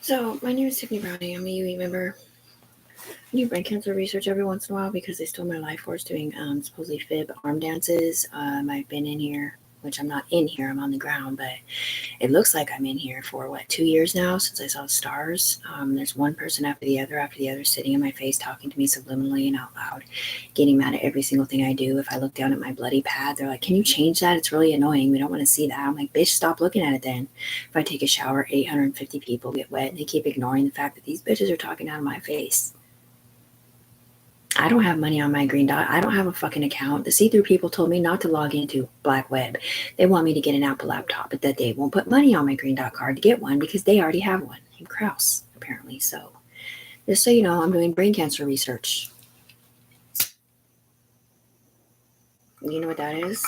So, my name is Tiffany Browning. I'm a UE member. I do brain cancer research every once in a while because they stole my life force doing supposedly fib arm dances. I've been in here, which I'm not in here, I'm on the ground, but it looks like I'm in here for 2 years now since I saw the stars. There's one person after the other sitting in my face, talking to me subliminally and out loud, getting mad at every single thing I do. If I look down at my bloody pad, they're like, "Can you change that? It's really annoying. We don't want to see that." I'm like, "Bitch, stop looking at it then." If I take a shower, 850 people get wet, and they keep ignoring the fact that these bitches are talking out of my face. I don't have money on my green dot. I don't have a fucking account. The see-through people told me not to log into Black Web. They want me to get an Apple laptop, but that they won't put money on my green dot card to get one because they already have one. And Kraus, apparently. So, just so you know, I'm doing brain cancer research. You know what that is?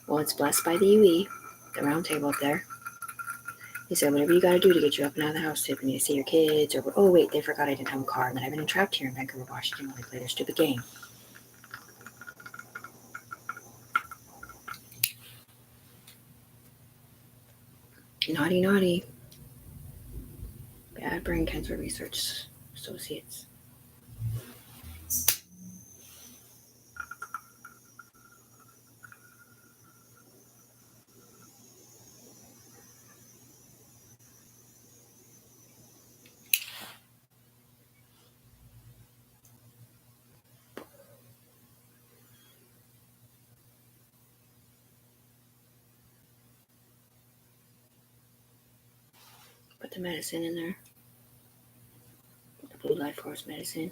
Well, it's blessed by the UE, the round table up there. He said, whatever you got to do to get you up and out of the house, Tiffany, to see your kids, or, oh, wait, they forgot I didn't have a car, and that I've been trapped here in Vancouver, Washington, while they play their stupid game. Naughty, naughty. Bad brain cancer research associates. Put the medicine in there. The blue life force medicine.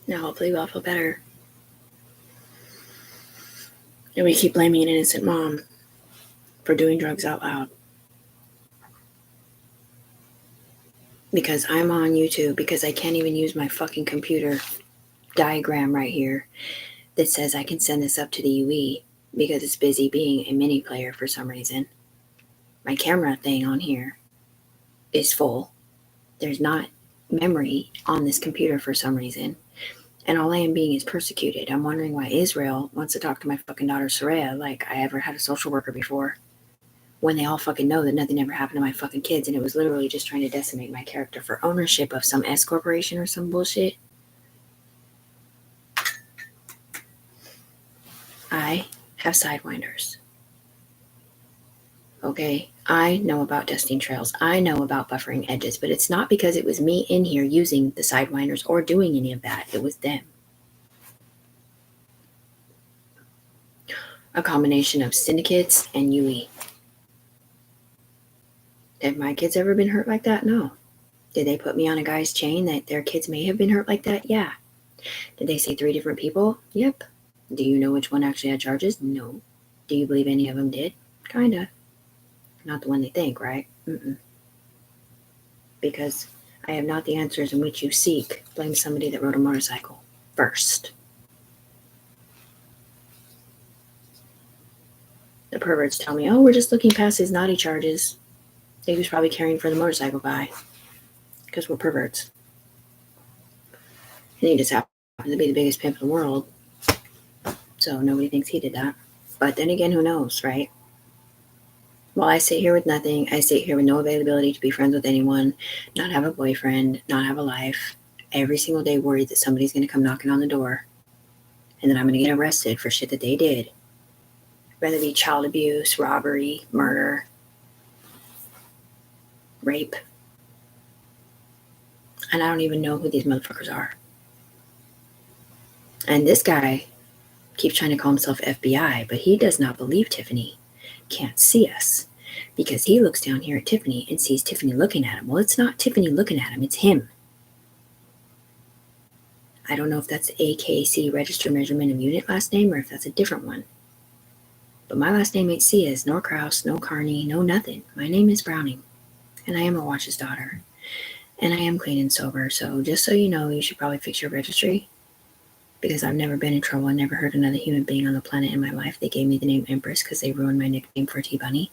Now hopefully we'll feel better. And we keep blaming an innocent mom for doing drugs out loud. Because I'm on YouTube, because I can't even use my fucking computer diagram right here that says I can send this up to the UE because it's busy being a mini player for some reason. My camera thing on here is full. There's not memory on this computer for some reason. And all I am being is persecuted. I'm wondering why Israel wants to talk to my fucking daughter Soraya like I ever had a social worker before. When they all fucking know that nothing ever happened to my fucking kids and it was literally just trying to decimate my character for ownership of some S corporation or some bullshit. I have sidewinders. Okay, I know about dusting trails. I know about buffering edges, but it's not because it was me in here using the sidewinders or doing any of that. It was them. A combination of syndicates and UE. Have my kids ever been hurt like that? No. Did they put me on a guy's chain that their kids may have been hurt like that? Yeah. Did they say 3 different people? Yep. Do you know which one actually had charges? No. Do you believe any of them did? Kinda. Not the one they think, right? Because I have not the answers in which you seek. Blame somebody that rode a motorcycle first. The perverts tell me, oh, we're just looking past his naughty charges. He was probably caring for the motorcycle guy. Because we're perverts. And he just happened to be the biggest pimp in the world. So nobody thinks he did that. But then again, who knows, right? While I sit here with nothing, I sit here with no availability to be friends with anyone, not have a boyfriend, not have a life, every single day worried that somebody's going to come knocking on the door and that I'm going to get arrested for shit that they did. Whether it be child abuse, robbery, murder, rape. And I don't even know who these motherfuckers are. And this guy keeps trying to call himself FBI, but he does not believe Tiffany can't see us because he looks down here at Tiffany and sees Tiffany looking at him. Well, it's not Tiffany looking at him, it's him. I don't know if that's AKC, Register Measurement of Unit last name, or if that's a different one. But my last name ain't Sears, nor Kraus, no Carney, no nothing. My name is Browning, and I am a watch's daughter. And I am clean and sober, so just so you know, you should probably fix your registry. Because I've never been in trouble and never hurt another human being on the planet in my life. They gave me the name Empress because they ruined my nickname for T-Bunny.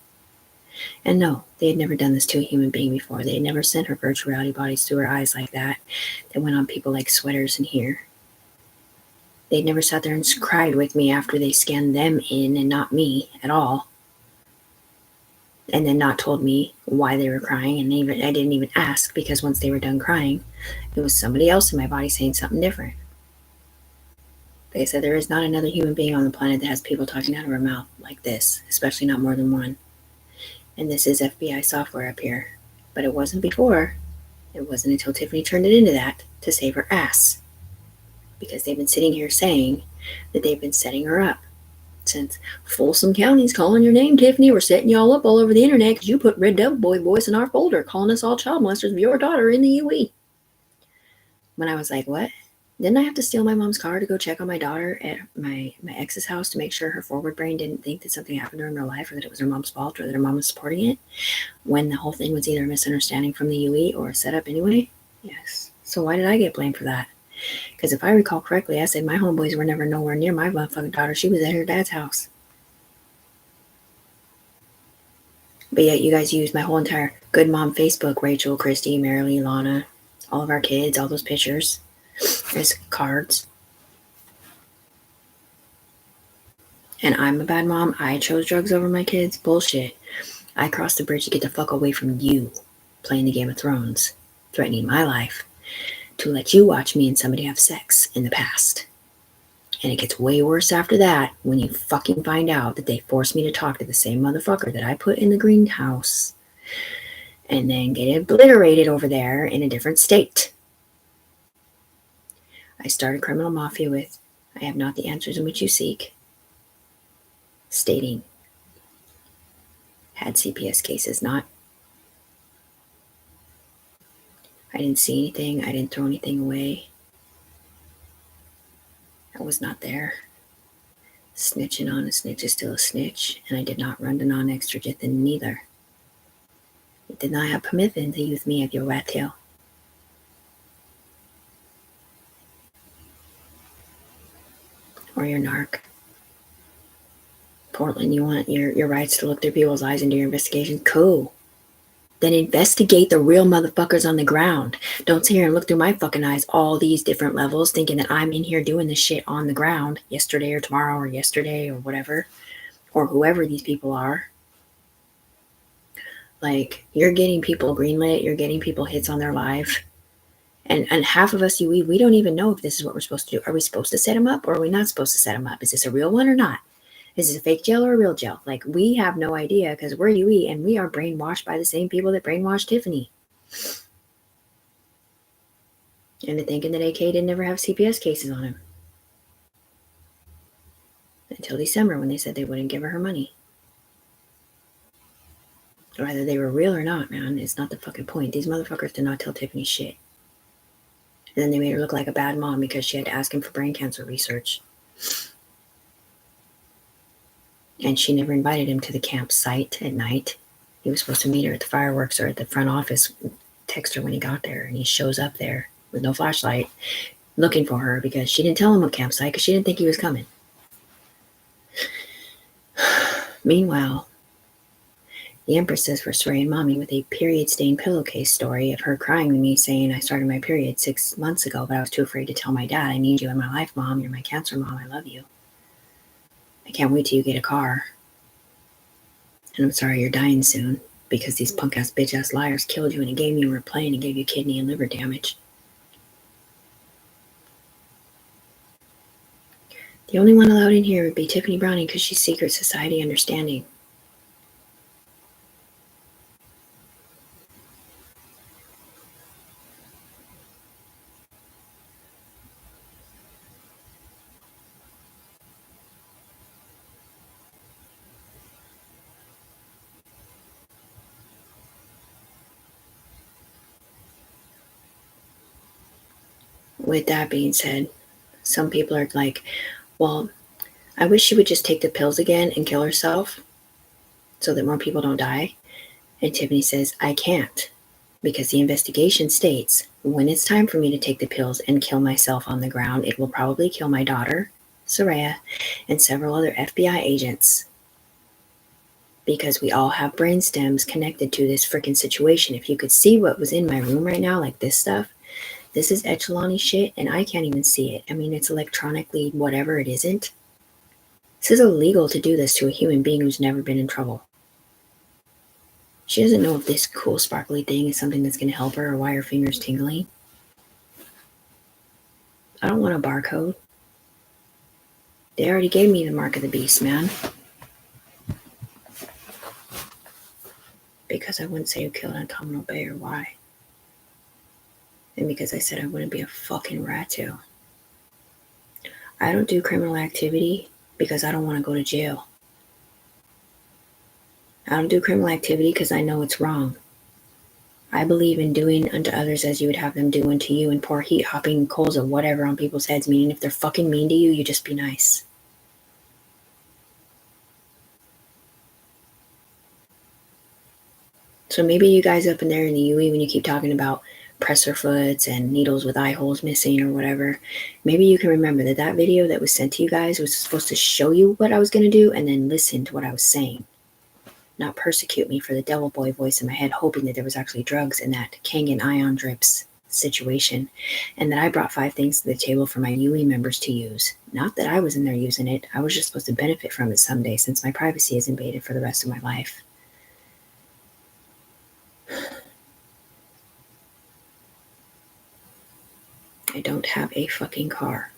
And no, they had never done this to a human being before. They had never sent her virtual reality bodies through her eyes like that. They went on people like Sweaters in here. They'd never sat there and cried with me after they scanned them in and not me at all. And then not told me why they were crying. And I didn't even ask, because once they were done crying, it was somebody else in my body saying something different. They said there is not another human being on the planet that has people talking out of her mouth like this, especially not more than one. And this is FBI software up here. But it wasn't before. It wasn't until Tiffany turned it into that to save her ass. Because they've been sitting here saying that they've been setting her up. Since Folsom County's calling your name, Tiffany, we're setting you all up all over the internet because you put Red Devil Boy voice in our folder, calling us all child molesters of your daughter in the UE. When I was like, what? Didn't I have to steal my mom's car to go check on my daughter at my ex's house to make sure her forward brain didn't think that something happened to her in her life, or that it was her mom's fault, or that her mom was supporting it, when the whole thing was either a misunderstanding from the UE or a setup anyway? Yes. So why did I get blamed for that? Because if I recall correctly, I said my homeboys were never nowhere near my motherfucking daughter. She was at her dad's house. But yet you guys used my whole entire Good Mom Facebook, Rachel, Christy, Marilee, Lana, all of our kids, all those pictures as cards. And I'm a bad mom. I chose drugs over my kids. Bullshit. I crossed the bridge to get the fuck away from you playing the Game of Thrones, threatening my life, to let you watch me and somebody have sex in the past. And it gets way worse after that when you fucking find out that they forced me to talk to the same motherfucker that I put in the greenhouse and then get obliterated over there in a different state. I started criminal mafia with, I have not the answers in which you seek, stating, had CPS cases, not. I didn't see anything. I didn't throw anything away. I was not there. Snitching on a snitch is still a snitch, and I did not run to non-extradition neither. You did not have permission to use me as your rat tail. Or your narc. Portland, you want your rights to look through people's eyes and do your investigation? Cool. Then investigate the real motherfuckers on the ground. Don't sit here and look through my fucking eyes all these different levels thinking that I'm in here doing this shit on the ground yesterday or tomorrow or yesterday or whatever, or whoever these people are. Like, you're getting people greenlit, you're getting people hits on their live, and half of us, we don't even know if this is what we're supposed to do. Are we supposed to set them up, or are we not supposed to set them up? Is this a real one or not? Is this a fake jail or a real jail? Like, we have no idea because we're UE and we are brainwashed by the same people that brainwashed Tiffany. And thinking that AK didn't ever have CPS cases on him. Until December when they said they wouldn't give her money. Whether they were real or not, man, it's not the fucking point. These motherfuckers did not tell Tiffany shit. And then they made her look like a bad mom because she had to ask him for brain cancer research. And she never invited him to the campsite at night. He was supposed to meet her at the fireworks or at the front office, text her when he got there, and he shows up there with no flashlight looking for her because she didn't tell him what campsite because she didn't think he was coming. Meanwhile, the Empresses were spraying mommy with a period-stained pillowcase story of her crying to me saying I started my period 6 months ago, but I was too afraid to tell my dad, I need you in my life, Mom. You're my cancer mom. I love you. I can't wait till you get a car. And I'm sorry you're dying soon because these punk-ass, bitch-ass liars killed you in a game you were playing and gave you kidney and liver damage. The only one allowed in here would be Tiffany Browning because she's secret society understanding. With that being said, some people are like, well, I wish she would just take the pills again and kill herself so that more people don't die. And Tiffany says, I can't, because the investigation states when it's time for me to take the pills and kill myself on the ground, it will probably kill my daughter, Soraya, and several other FBI agents. because we all have brain stems connected to this freaking situation. If you could see what was in my room right now, like this stuff, this is echelon-y shit, and I can't even see it. I mean, it's electronically whatever, it isn't. This is illegal to do this to a human being who's never been in trouble. She doesn't know if this cool sparkly thing is something that's going to help her or why her finger's tingling. I don't want a barcode. They already gave me the mark of the beast, man. Because I wouldn't say who killed Antonio Bay or why. And because I said I wouldn't be a fucking rat tail. I don't do criminal activity because I don't want to go to jail. I don't do criminal activity because I know it's wrong. I believe in doing unto others as you would have them do unto you, and pour heat, hopping coals of whatever on people's heads, meaning if they're fucking mean to you, you just be nice. So maybe you guys up in there in the UE, when you keep talking about presser foots and needles with eye holes missing or whatever, maybe you can remember that that video that was sent to you guys was supposed to show you what I was going to do and then listen to what I was saying. Not persecute me for the devil boy voice in my head, hoping that there was actually drugs in that Kangen ion drips situation, and that I brought 5 things to the table for my UE members to use. Not that I was in there using it. I was just supposed to benefit from it someday, since my privacy is invaded for the rest of my life. I don't have a fucking car.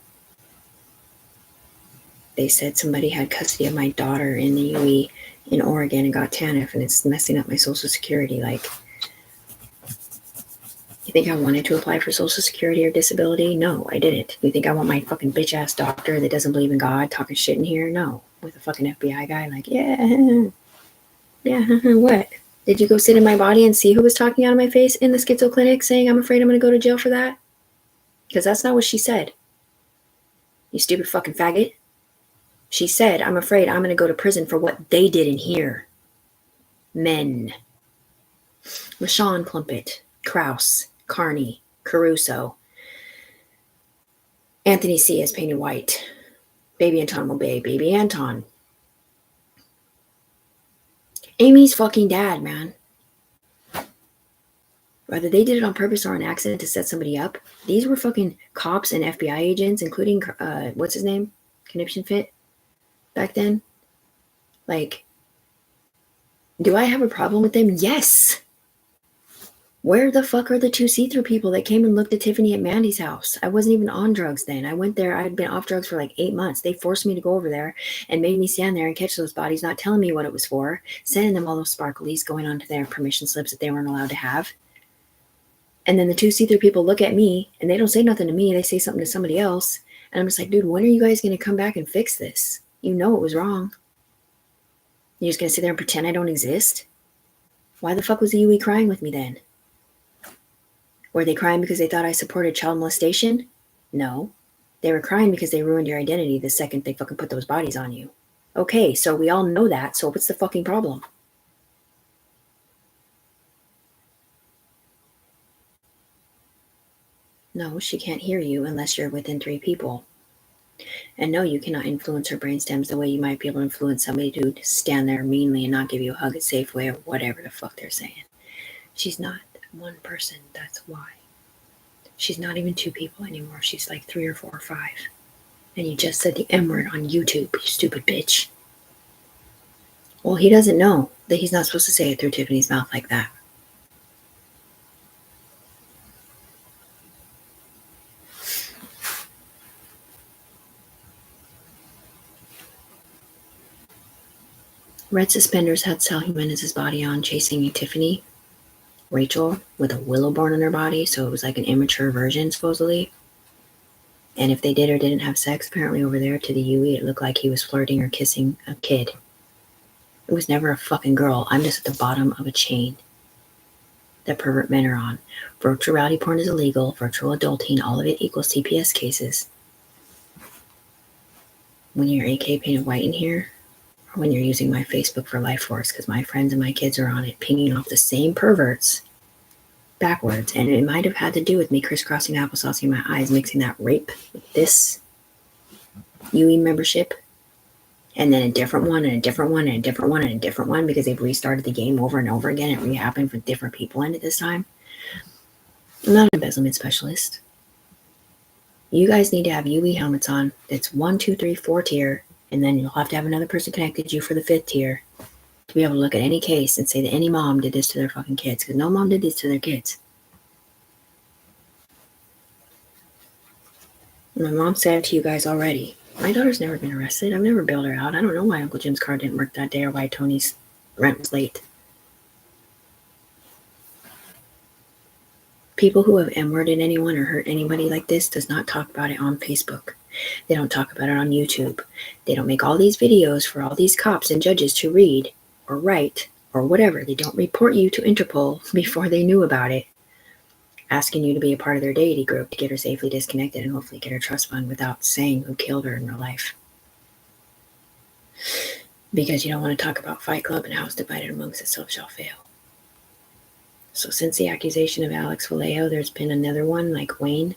They said somebody had custody of my daughter in the UE in Oregon and got TANF, and it's messing up my Social Security. Like, you think I wanted to apply for Social Security or disability? No, I didn't. You think I want my fucking bitch-ass doctor that doesn't believe in God talking shit in here? No. With a fucking FBI guy like, yeah, what? Did you go sit in my body and see who was talking out of my face in the schizo clinic saying I'm afraid I'm going to go to jail for that? Because that's not what she said. You stupid fucking faggot. She said, I'm afraid I'm going to go to prison for what they did in here. Men. LaShawn Plumpett, Krause, Carney, Caruso, Anthony C. as painted white, Baby Anton Mobay, Baby Anton. Amy's fucking dad, man. Whether they did it on purpose or on accident to set somebody up, these were fucking cops and FBI agents, including, what's his name? Conniption Fit back then. Like, do I have a problem with them? Yes. Where the fuck are the 2 see-through people that came and looked at Tiffany at Mandy's house? I wasn't even on drugs then. I went there. I had been off drugs for like 8 months. They forced me to go over there and made me stand there and catch those bodies, not telling me what it was for, sending them all those sparklies going onto their permission slips that they weren't allowed to have. And then the 2 see-through people look at me and they don't say nothing to me. They say something to somebody else. And I'm just like, dude, when are you guys going to come back and fix this? You know it was wrong. You're just going to sit there and pretend I don't exist? Why the fuck was the UE crying with me then? Were they crying because they thought I supported child molestation? No. They were crying because they ruined your identity the second they fucking put those bodies on you. Okay, so we all know that, so what's the fucking problem? No, she can't hear you unless you're within 3 people. And no, you cannot influence her brain stems the way you might be able to influence somebody to stand there meanly and not give you a hug at Safeway or whatever the fuck they're saying. She's not 1 person, that's why. She's not even 2 people anymore. She's like 3 or 4 or 5. And you just said the M-word on YouTube, you stupid bitch. Well, he doesn't know that he's not supposed to say it through Tiffany's mouth like that. Red suspenders had Sal Jimenez's body on, chasing Tiffany, Rachel, with a willowborn on her body, so it was like an immature version, supposedly. And if they did or didn't have sex, apparently over there to the UE, it looked like he was flirting or kissing a kid. It was never a fucking girl. I'm just at the bottom of a chain that pervert men are on. Virtual rowdy porn is illegal. Virtual adulting, all of it equals TPS cases. When you're AK painted white in here, or when you're using my Facebook for Life Force, because my friends and my kids are on it, pinging off the same perverts backwards. And it might have had to do with me crisscrossing applesauce in my eyes, mixing that rape with this UE membership. And then a different one and a different one and a different one and a different one because they've restarted the game over and over again. It re-happened for different people in it this time. I'm not an embezzlement specialist. You guys need to have UE helmets on. It's 1, 2, 3, 4 tier, and then you'll have to have another person connected to you for the 5th tier to be able to look at any case and say that any mom did this to their fucking kids, because no mom did this to their kids. My mom said it to you guys already. My daughter's never been arrested. I've never bailed her out. I don't know why Uncle Jim's car didn't work that day or why Tony's rent was late. People who have M-worded anyone or hurt anybody like this does not talk about it on Facebook. They don't talk about it on YouTube. They don't make all these videos for all these cops and judges to read or write or whatever. They don't report you to Interpol before they knew about it, asking you to be a part of their deity group to get her safely disconnected and hopefully get her trust fund without saying who killed her in real life. Because you don't want to talk about Fight Club and how it's divided amongst itself shall fail. So since the accusation of Alex Vallejo, there's been another one like Wayne.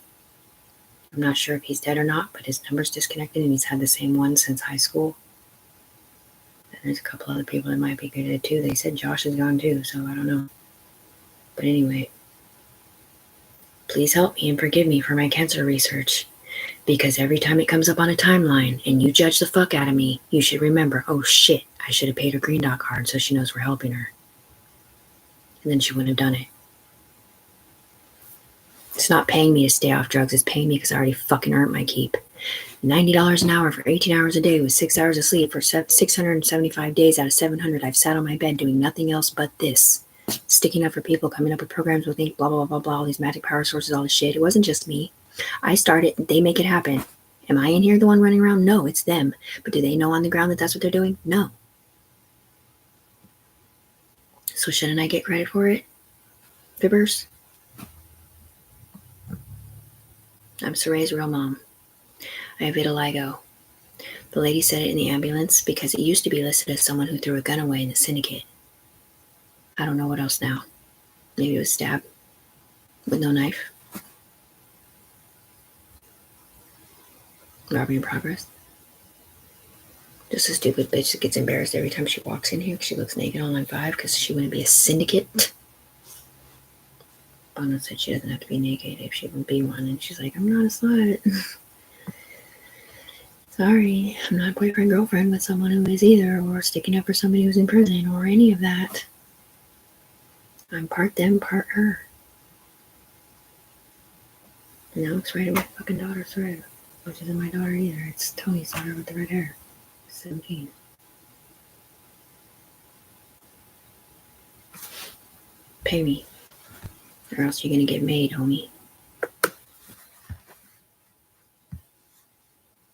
I'm not sure if he's dead or not, but his number's disconnected and he's had the same one since high school. And there's a couple other people that might be good too. They said Josh is gone too, so I don't know. But anyway, please help me and forgive me for my cancer research. Because every time it comes up on a timeline and you judge the fuck out of me, you should remember, oh shit, I should have paid her Green Dot card so she knows we're helping her. And then she wouldn't have done it. It's not paying me to stay off drugs. It's paying me because I already fucking earned my keep. $90 an hour for 18 hours a day with 6 hours of sleep for 675 days out of 700. I've sat on my bed doing nothing else but this. Sticking up for people, coming up with programs with me, blah, blah, blah, blah, all these magic power sources, all this shit. It wasn't just me. I started, they make it happen. Am I in here the one running around? No, it's them. But do they know on the ground that that's what they're doing? No. So shouldn't I get credit for it? Fibbers? I'm Saray's real mom. I have vitiligo. The lady said it in the ambulance because it used to be listed as someone who threw a gun away in the syndicate. I don't know what else now. Maybe it was stabbed with no knife. Robbery in progress. Just a stupid bitch that gets embarrassed every time she walks in here because she looks naked on line 5 because she wouldn't be a syndicate. Bono said she doesn't have to be naked if she won't be one. And she's like, I'm not a slut. Sorry, I'm not boyfriend-girlfriend with someone who is either, or sticking up for somebody who's in prison, or any of that. I'm part them, part her. And Alex right at my fucking daughter's thread, which isn't my daughter either. It's Tony's daughter with the red hair. 17. Pay me, or else you're gonna get made, homie.